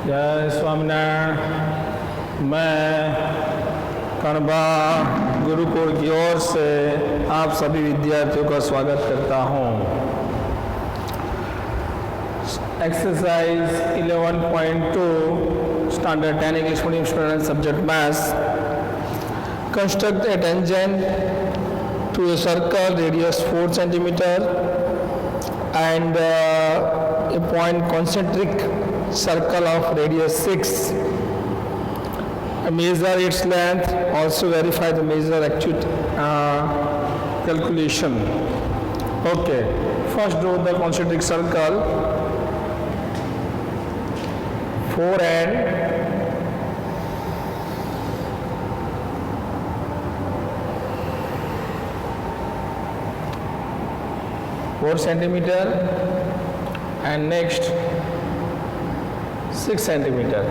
जय स्वामीनारायण। मैं कणबा गुरुकुल की ओर से आप सभी विद्यार्थियों का स्वागत करता हूँ। Exercise 11.2 standard 10 English medium student subject maths. Construct a tangent to a circle radius 4 centimeter and a point concentric circle of radius 6. Measure its length. Also verify the measure actual calculation. Okay. First draw the concentric circle. 4 and 4 centimeter and next 6 centimeter.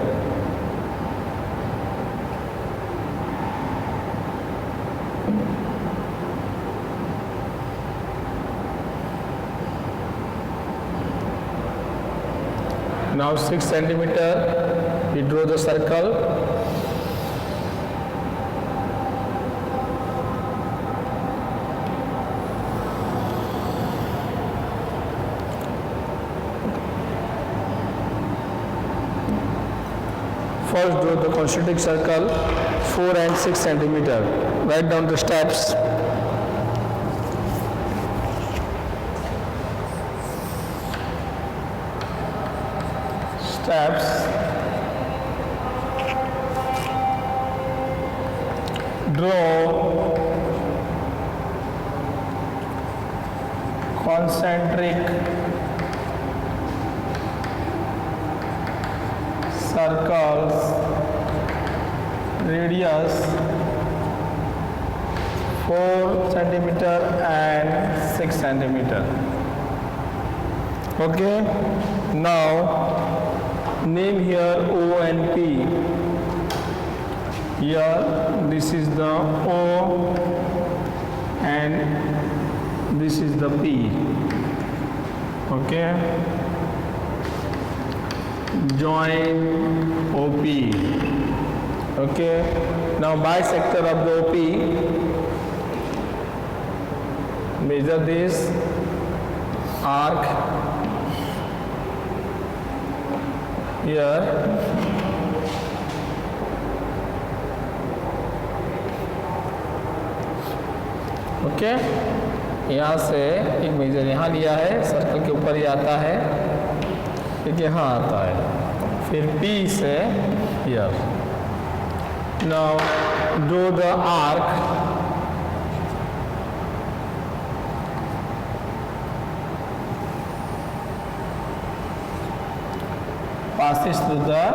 Now 6 centimeter, we draw the circle. First draw the concentric circle 4 and 6 centimeter. Write down the steps. Steps. Draw concentric circles radius 4 centimeter and 6 centimeter. Okay, now name here O and P. Here this is the O and this is the P. Okay, join OP. Okay, now bisector of the OP, measure this arc here. Okay, यहाँ से एक major यहाँ लिया है, circle के ऊपर ही आता है, एक यहाँ आता है, फिर P से here. Now draw the arc. Passes through the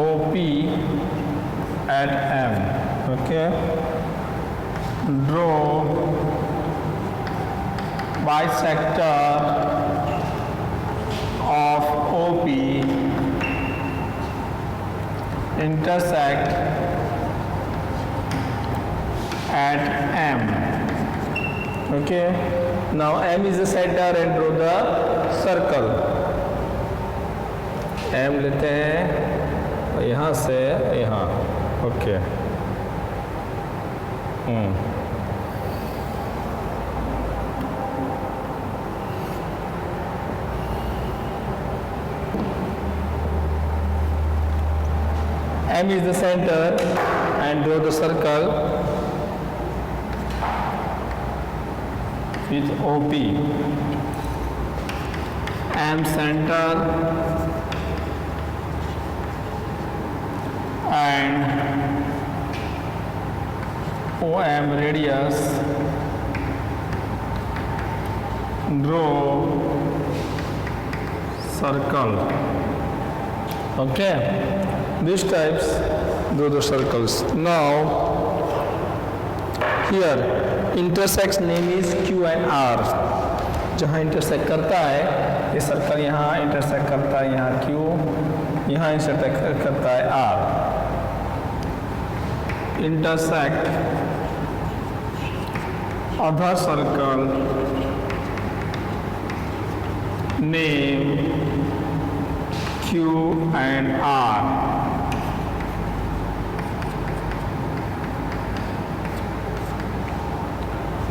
OP at M. Okay. Draw bisector of OP intersect at M. Okay, now M is the center and draw the circle. M लेते हैं यहाँ से यहाँ. Okay. M is the center and draw the circle with OP. M center and OM radius. Draw circle. Okay. These types draw the circles. Now here intersects name is Q and R. जहाँ intersect करता है ये circle, यहाँ intersect करता है यहाँ Q, यहाँ intersect करता है R. Intersect other circle name Q Q and R.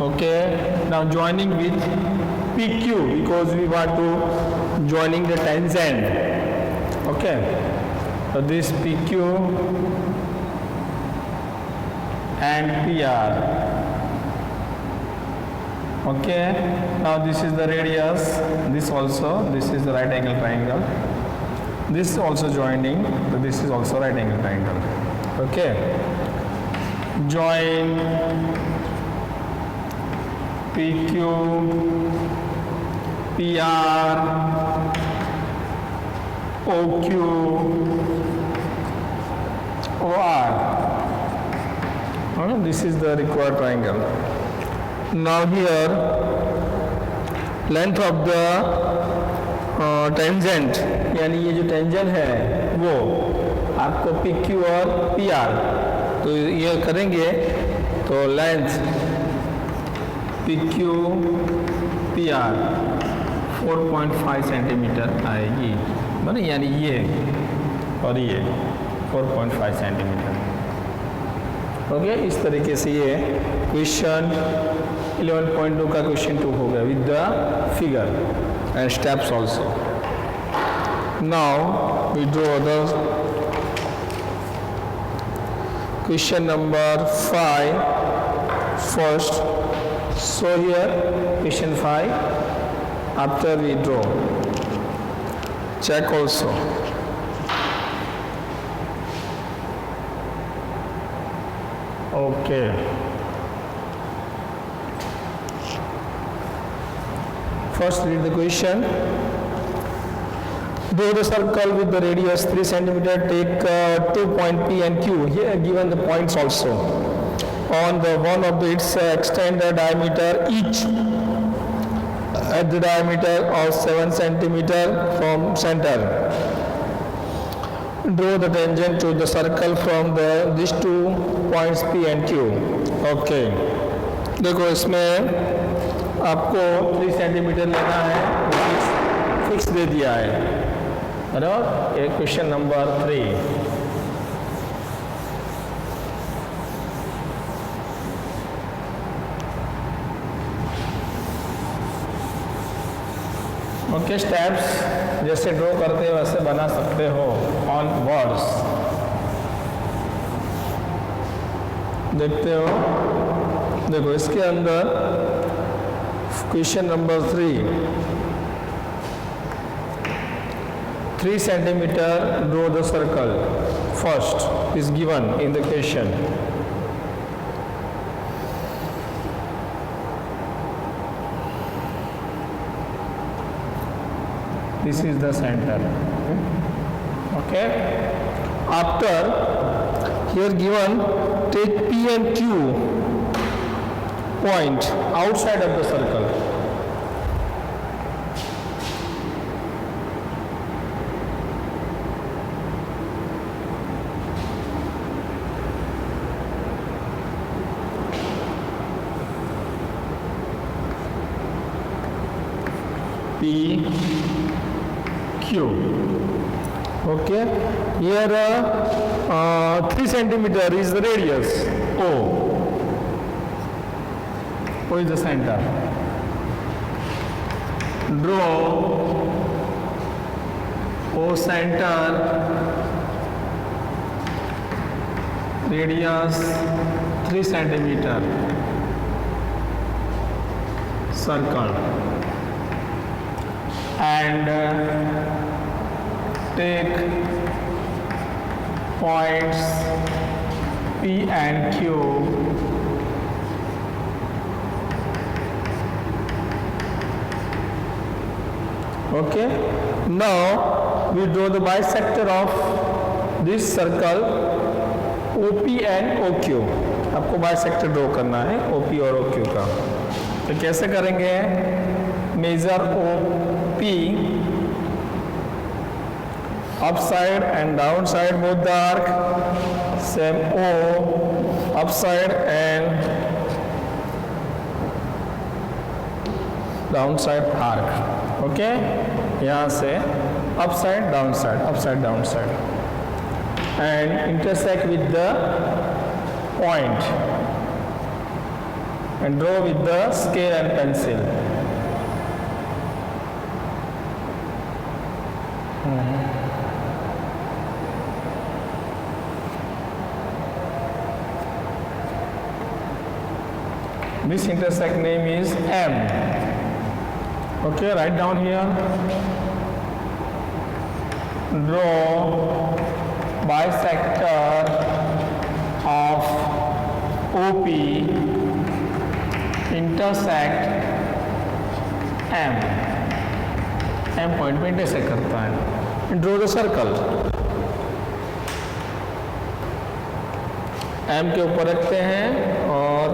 Okay, now joining with PQ because we want to joining the tangent. Okay, so this PQ and PR. Okay, now this is the radius, this also, this is the right angle triangle, this is also joining, so this is also right angle triangle. Okay, join PQ, PR, OQ, OR. This is the required triangle. Now here length of the tangent, यानी ये जो tangent है वो आपको PQ और PR, तो ये करेंगे तो लेंथ PQ PR 4.5 सेंटीमीटर आएगी, बना, यानी ये और ये 4.5 सेंटीमीटर. ओके, इस तरीके से ये क्वेश्चन 11.2 का क्वेश्चन 2 हो गया with the figure and steps also. Now we draw the question number 5 first. So here question 5, after we draw, check also. Okay. First read the question. Draw the circle with the radius 3 centimeter. Take 2 point P and Q. Here given the points also. On the one of its extend the diameter each at the diameter of 7 centimeter from center. Draw the tangent to the circle from these 2 points P and Q. Okay. देखो इसमें आपको 3 centimetre लेना है, fix दे दिया है. बराबर. एक question number 3. Okay, steps जैसे ड्रॉ करते हो वैसे बना सकते हो ऑन वर्ड्स. देखते हो, देखो इसके अंदर question number 3 centimetre draw the circle first is given in the question. This is the center. Okay. After here given, take P and Q point outside of the circle. P Q. Okay, here 3 centimeter is the radius O. O is the center. Draw O center, radius 3 centimeter, circle, and take points P and Q Okay. Now we draw the bisector of this circle OP and OQ. आपको bisector draw करना है OP और OQ का. तो कैसे करेंगे? Measure OP upside and downside both the arc. Same O upside and downside arc. Okay. यहाँ से up side down side, up side down side, and intersect with the point and draw with the scale and pencil. This intersect name is M. Okay, write down here. Draw bisector of OP intersect M. M point पे intersect करता है. Draw the circle. M के ऊपर रखते हैं और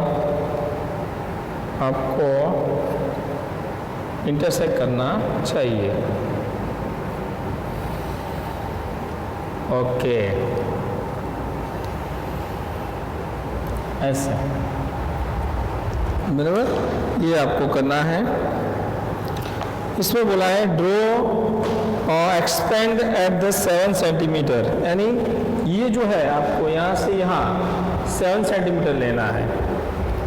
आपको intersect करना चाहिए. ओके, ऐसे बराबर ये आपको करना है. इसमें बोला है ड्रॉ और एक्सपेंड एट द 7 सेंटीमीटर, यानी ये जो है आपको यहाँ से यहाँ 7 सेंटीमीटर लेना है,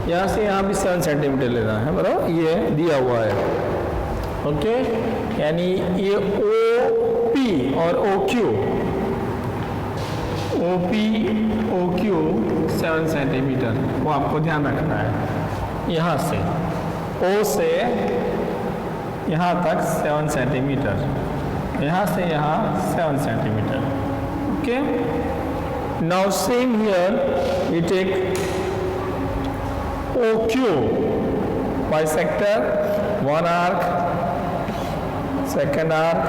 यहाँ से यहाँ भी 7 सेंटीमीटर लेना है, बराबर ये दिया हुआ है. ओके, यानी ये ओ पी और O Q, O P O Q 7 centimetre, वो आपको ध्यान रखना है. यहाँ से ओ से यहाँ तक 7 सेंटीमीटर, यहाँ से यहाँ 7 centimetre. Okay, now same here we take O Q bisector, one arc, second arc,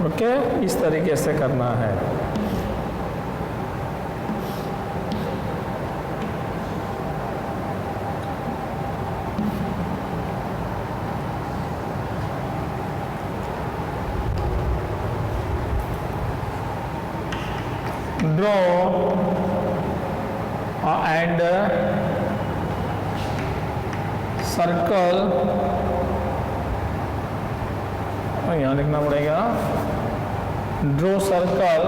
okay, इस तरीके से करना है. Draw and circle, यहाँ लिखना पड़ेगा. Draw circle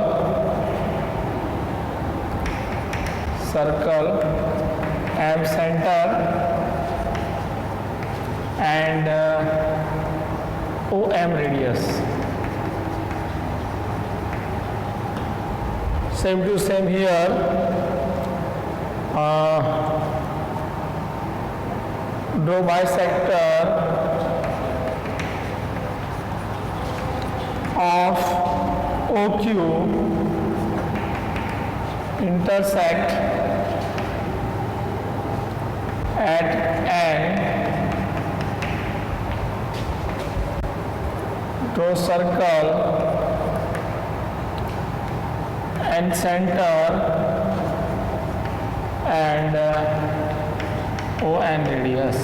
M center and OM radius. Same to same here. Draw bisector of OQ intersect at N. Draw circle and center and ON radius.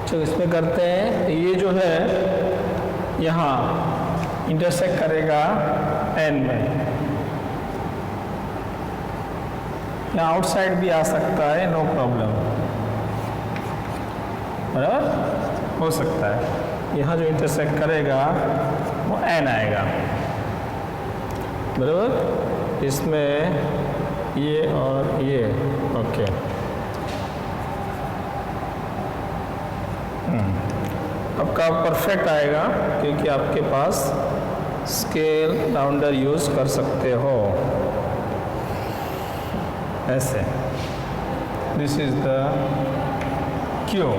चलो इसमें करते हैं. ये जो है यहाँ इंटरसेक्ट करेगा N में. यहाँ आउटसाइड भी आ सकता है, नो प्रॉब्लम, बराबर हो सकता है. यहाँ जो इंटरसेक्ट करेगा वो N आएगा, बराबर. इसमें ये और ये, ओके. आपका परफेक्ट आएगा क्योंकि आपके पास स्केल राउंडर यूज कर सकते हो. ऐसे this is the Q.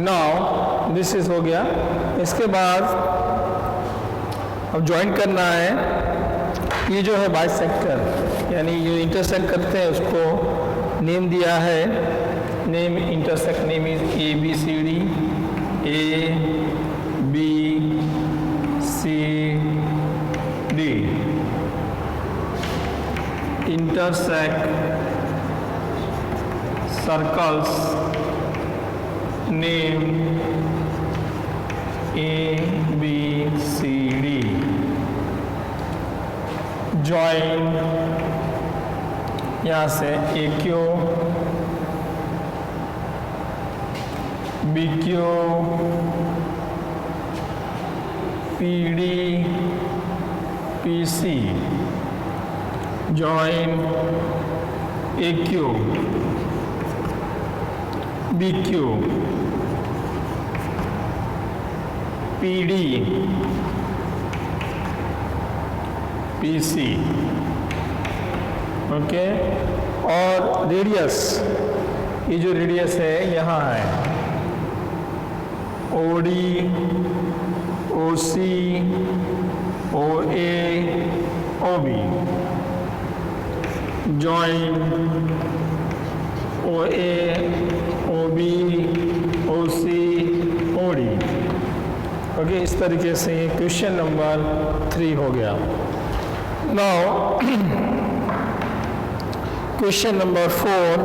Now this is हो गया. इसके बाद अब ज्वाइन करना है. ये जो है बाइसेक्टर, यानी जो इंटरसेक्ट करते हैं उसको नेम दिया है. Name intersect name is ABCD, ABCD. Intersect circles name ABCD. Join यहाँ से AQ, BQ, PD, PC, join AQ, BQ, PD, PC, okay. और रेडियस, ये जो रेडियस है यहाँ है OD, OC, OA, OB, join OA, OB, OC, OD, okay. इस तरीके से ये क्वेश्चन नंबर 3 हो गया। Now question number 4,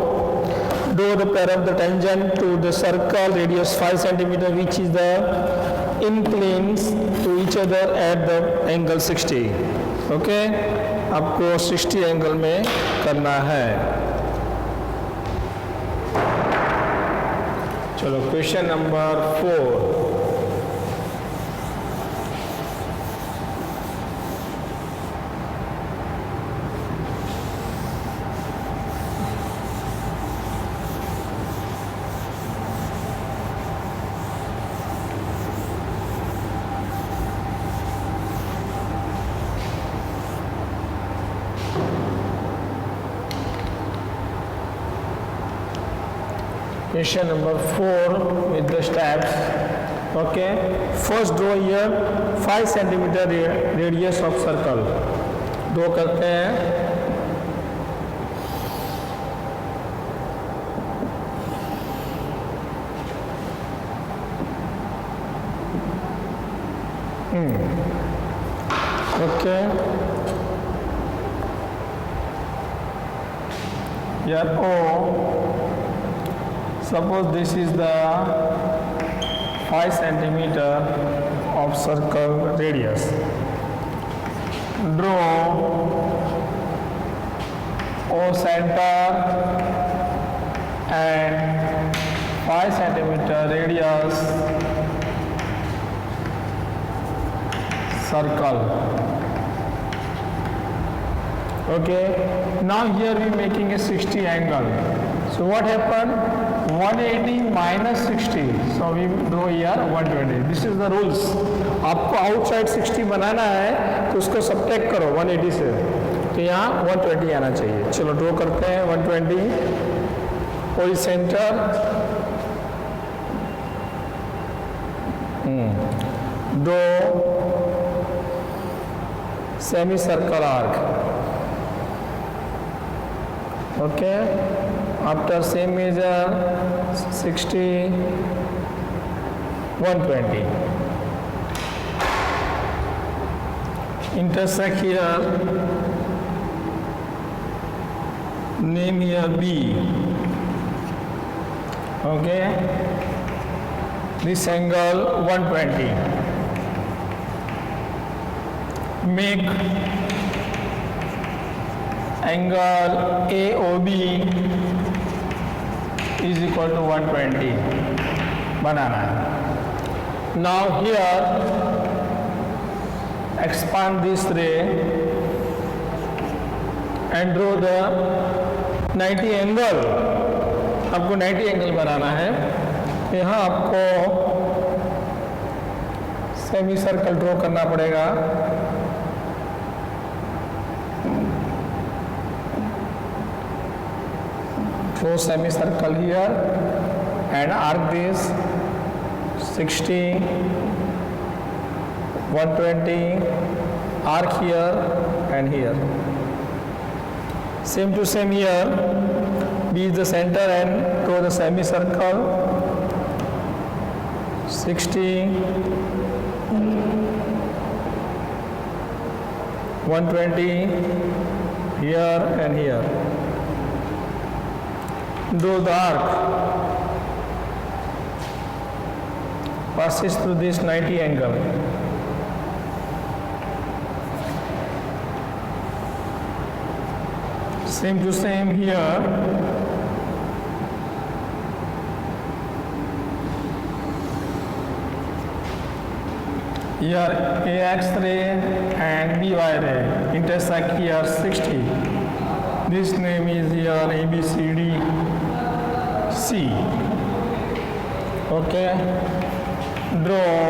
draw the pair of the tangent to the circle radius 5 centimeter which is the inclines to each other at the angle 60, okay? आपको 60 angle में करना है। चलो question number 4, question number 4 with the steps, okay? First draw here 5 centimeter radius of circle, draw करते हैं। Okay, here O, suppose this is the 5 centimeter of circle radius. Draw O center and 5 centimeter radius circle. Okay, now here we making a 60 angle. So what happened? 180 minus 60. So we draw here 120. This is the rules. आपको outside 60 बनाना है तो उसको subtract करो 180 से, तो यहाँ 120 आना चाहिए। चलो ड्रॉ करते हैं 120। कोई सेंटर, दो semi circle arc, okay. After same measure 60, 120, intersect here, name here B, okay, this angle 120, make angle AOB is equal to 120 बनाना है। Now here expand this ray and draw the 90 angle। आपको 90 angle बनाना है। यहाँ आपको semi circle draw करना पड़ेगा। Draw semicircle here and arc this 60, 120, arc here and here. Same to same here. B is the center and draw the semicircle 60, 120 here and here. Draw the arc, passes through this 90 angle. Same to same here. Here AX ray and BY ray intersect here 60. This name is here ABCD C. Okay. Draw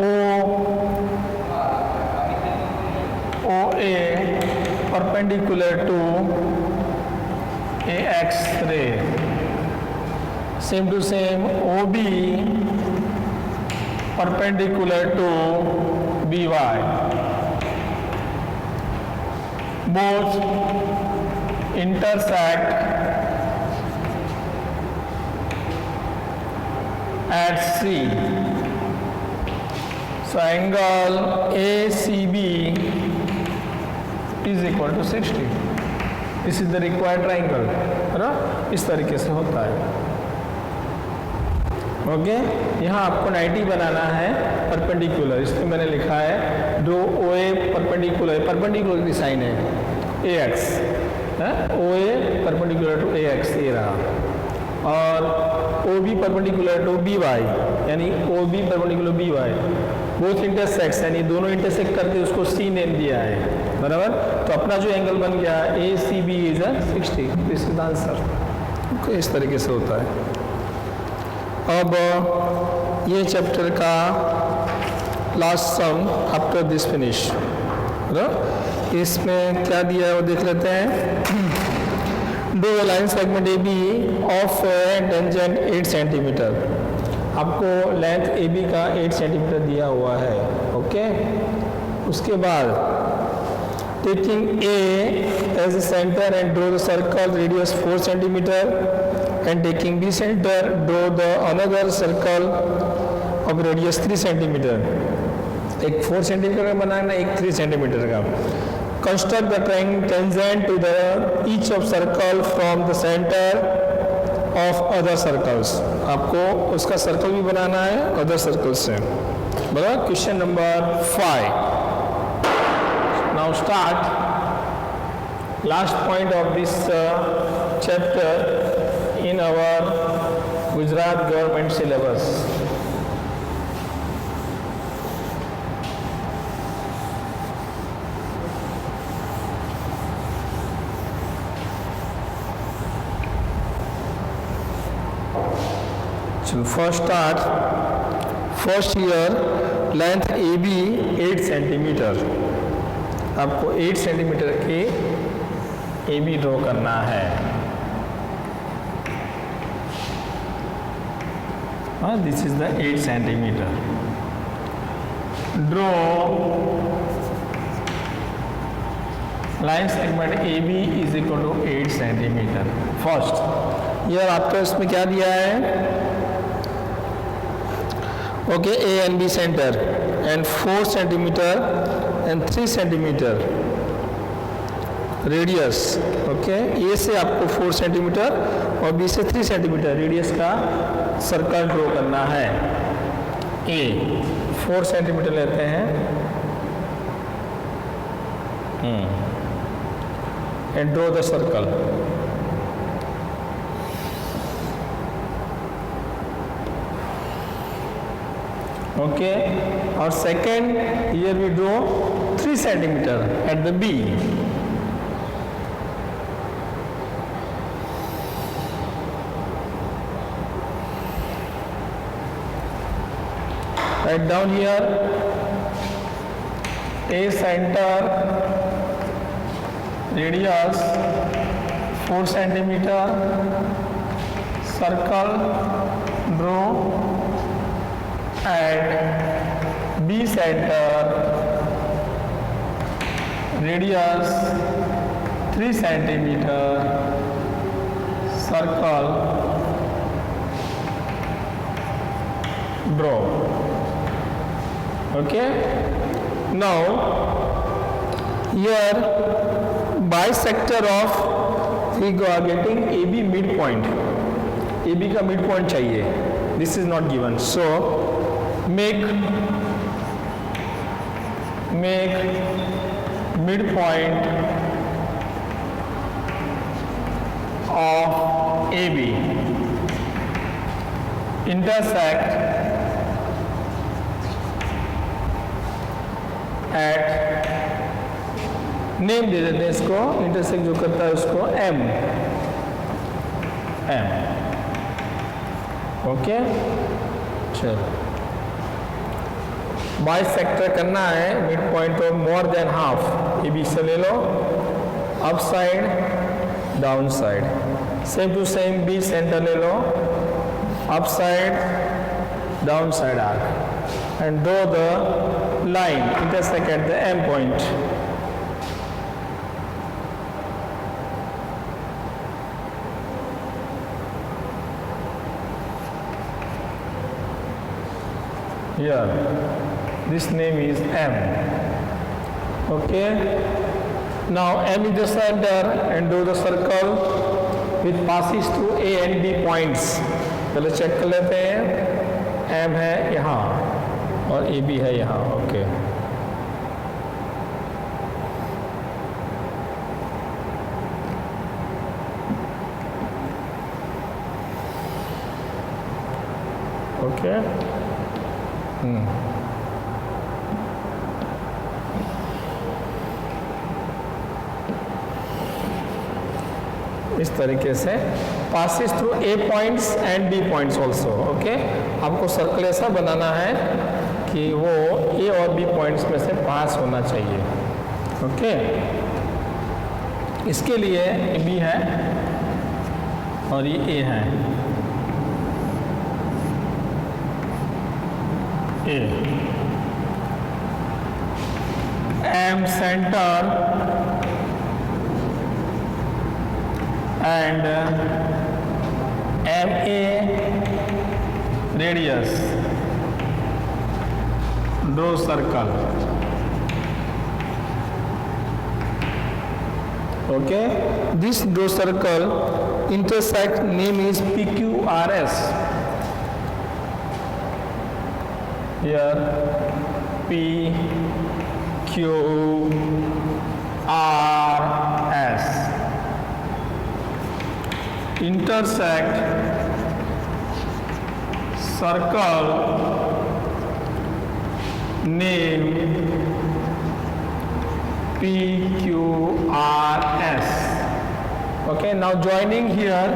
OA perpendicular to AX ray. Same to same OB perpendicular to BY. Both intersect at C. So angle ACB is equal to 60. This is the required triangle, है ना? इस तरीके से होता है. Okay यहाँ आपको 90 बनाना है परपेंडिकुलर. इसमें मैंने लिखा है जो OA परपेंडिकुलर की साइन है AX, OA perpendicular to AX ये रहा, और OB परपेंडिकुलर टू BY यानी OB perpendicular BY. Both intersects यानी दोनों इंटरसेक्ट करके उसको C नेम दिया है, बराबर. तो अपना जो एंगल बन गया ACB is 60. This is the answer. इस तरीके से होता है. अब ये चैप्टर का last sum after this finish, इसमें क्या दिया है वो देख लेते हैं. Do line segment AB of tangent 8 centimetre. आपको लेंथ AB का 8 सेंटीमीटर दिया हुआ है. ओके. उसके बाद taking A as a centre and draw the circle radius 4 centimetre and taking B center, draw the another circle of radius 3 centimeter. एक 4 centimetre का बनाना, एक 3 सेंटीमीटर का. Construct the tangent to the each of circle from the center of other circles. आपको उसका circle भी बनाना है other circle से. बराबर. Question number 5. Now start. Last point of this chapter in our Gujarat government syllabus. So first start. First year length AB 8 centimetre. आपको 8 centimetre की AB draw करना है. This is the 8 centimeter. Draw line segment AB is equal to 8 centimeter. First, here आपको इसमें क्या दिया है? Okay, A and B center and 4 centimeter and 3 centimeter radius. Okay. A से आपको 4 सेंटीमीटर और बी से 3 सेंटीमीटर रेडियस का सर्कल ड्रॉ करना है. ए 4 सेंटीमीटर लेते हैं and draw the circle. Okay. और second here we draw 3 centimetre at the B. Write down here A center radius 4 centimeter circle draw and B center radius 3 centimeter circle draw. Okay. Now here bisector of we are getting AB midpoint. AB का midpoint चाहिए. This is not given. So make make midpoint of AB intersect at name दे देते हैं इसको, intersect जो करता है उसको M ओके। चलो बाई सेक्टर करना है, mid point of more than half, ये बी से ले लो, up side down side, same to same B centre ले लो, up side down side arc and draw the line intersect at the M point. Here, this name is M. Okay. Now M is the center and do the circle which passes through A and B points. चलो check कर लेते हैं। M है यहाँ और A B है यहाँ। Okay okay इस तरीके से passes through A points and B points also. Okay, आपको सर्कल ऐसा बनाना है कि वो ए और बी पॉइंट्स में से पास होना चाहिए। ओके, इसके लिए बी है और ये ए है। ए M center and MA radius, draw circle। Okay, this draw circle intersect name is PQRS। Here P Q R S intersect circle name P Q R S। Okay, now joining here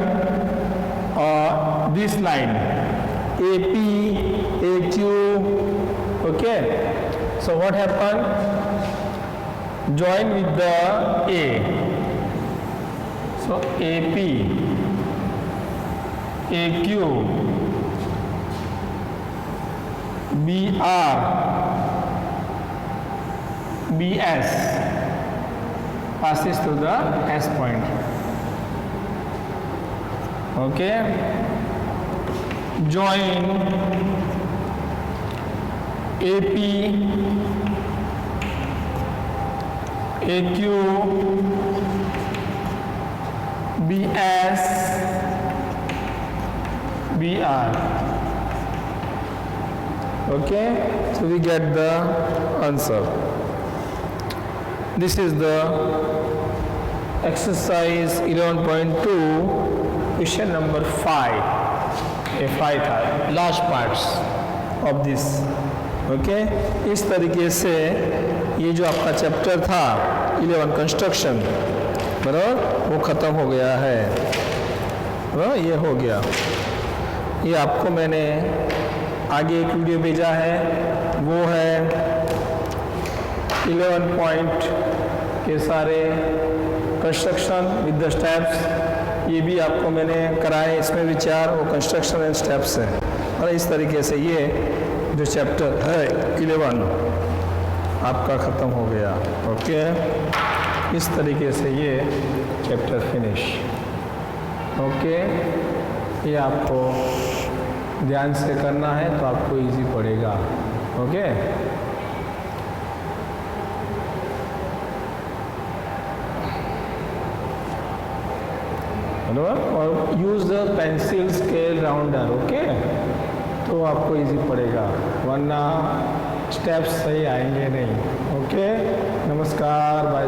this line AP AQ। okay, so what happened, join with the A, so AP AQ BR BS passes to the S point। okay, join AP AQ BS BR। okay, so we get the answer। this is the exercise 11.2 question number 5। ये 5 था, last parts of this. Okay, इस तरीके से ये जो आपका chapter था 11 construction, बराबर, वो ख़त्म हो गया है। ये हो गया। ये आपको मैंने आगे एक वीडियो भेजा है, वो है 11 पॉइंट के सारे कंस्ट्रक्शन विद द स्टेप्स। ये भी आपको मैंने कराए, इसमें भी 4 वो कंस्ट्रक्शन एंड स्टेप्स हैं। और इस तरीके से ये जो चैप्टर है 11 आपका ख़त्म हो गया। ओके, इस तरीके से ये चैप्टर फिनिश। ओके, ये आपको ध्यान से करना है तो आपको इजी पड़ेगा। ओके, और use the pencil scale rounder. Okay, तो आपको इजी पड़ेगा, वरना स्टेप्स सही आएंगे नहीं। ओके। ओके, नमस्कार, बाय.